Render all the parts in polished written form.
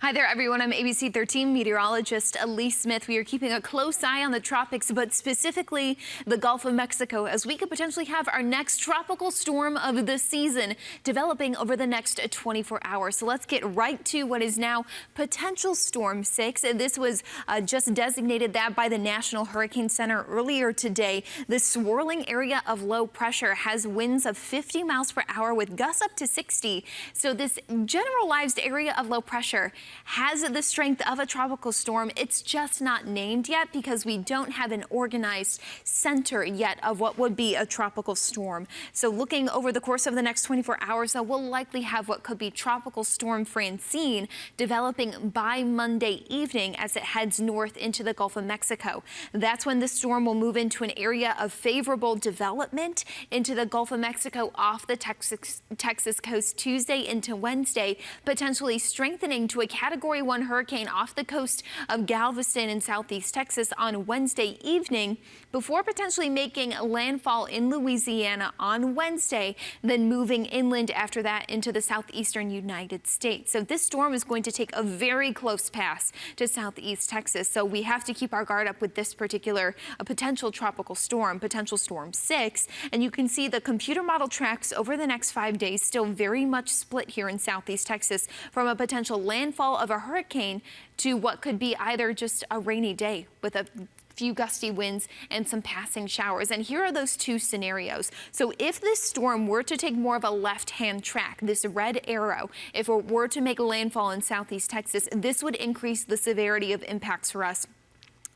Hi there, everyone. I'm ABC 13 meteorologist Elise Smith. We are keeping a close eye on the tropics, but specifically the Gulf of Mexico, as we could potentially have our next tropical storm of the season developing over the next 24 hours. So let's get right to what is now potential Storm 6. This was just designated that by the National Hurricane Center earlier today. The swirling area of low pressure has winds of 50 miles per hour with gusts up to 60. So this generalized area of low pressure has the strength of a tropical storm. It's just not named yet because we don't have an organized center yet of what would be a tropical storm. So looking over the course of the next 24 hours, we'll likely have what could be Tropical Storm Francine developing by Monday evening as it heads north into the Gulf of Mexico. That's when the storm will move into an area of favorable development into the Gulf of Mexico off the Texas coast Tuesday into Wednesday, potentially strengthening to a Category 1 hurricane off the coast of Galveston in southeast Texas on Wednesday evening before potentially making landfall in Louisiana on Wednesday, then moving inland after that into the southeastern United States. So this storm is going to take a very close pass to southeast Texas. So we have to keep our guard up with this particular potential tropical storm, potential Storm 6. And you can see the computer model tracks over the next 5 days still very much split here in southeast Texas from a potential landfall of a hurricane to what could be either just a rainy day with a few gusty winds and some passing showers. And here are those two scenarios. So if this storm were to take more of a left-hand track, this red arrow, if it were to make landfall in southeast Texas, this would increase the severity of impacts for us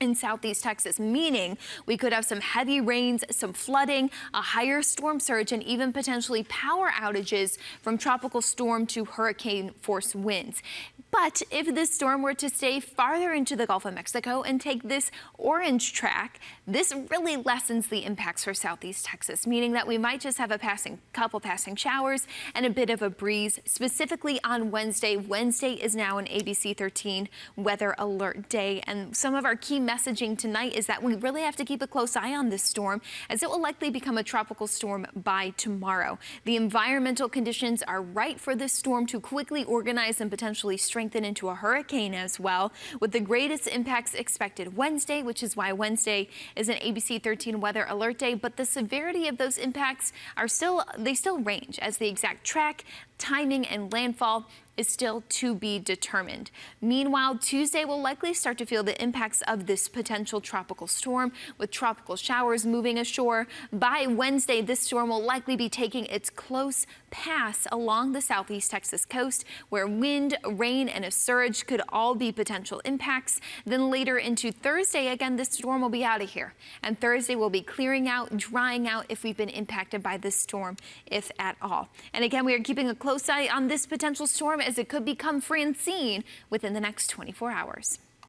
in southeast Texas, meaning we could have some heavy rains, some flooding, a higher storm surge, and even potentially power outages from tropical storm to hurricane force winds. But if this storm were to stay farther into the Gulf of Mexico and take this orange track, this really lessens the impacts for southeast Texas, meaning that we might just have a couple passing showers and a bit of a breeze, specifically on Wednesday. Wednesday is now an ABC 13 weather alert day, and some of our key messaging tonight is that we really have to keep a close eye on this storm, as it will likely become a tropical storm by tomorrow. The environmental conditions are right for this storm to quickly organize and potentially strengthen into a hurricane as well, with the greatest impacts expected Wednesday, which is why Wednesday is an ABC 13 weather alert day. But the severity of those impacts are still range, as the exact track, timing, and landfall is still to be determined. Meanwhile, Tuesday will likely start to feel the impacts of this potential tropical storm, with tropical showers moving ashore. By Wednesday, this storm will likely be taking its close pass along the southeast Texas coast, where wind, rain, and a surge could all be potential impacts. Then later into Thursday, again, this storm will be out of here, and Thursday will be clearing out, drying out if we've been impacted by this storm, if at all. And again, we are keeping a close eye on this potential storm, as it could become Francine within the next 24 hours.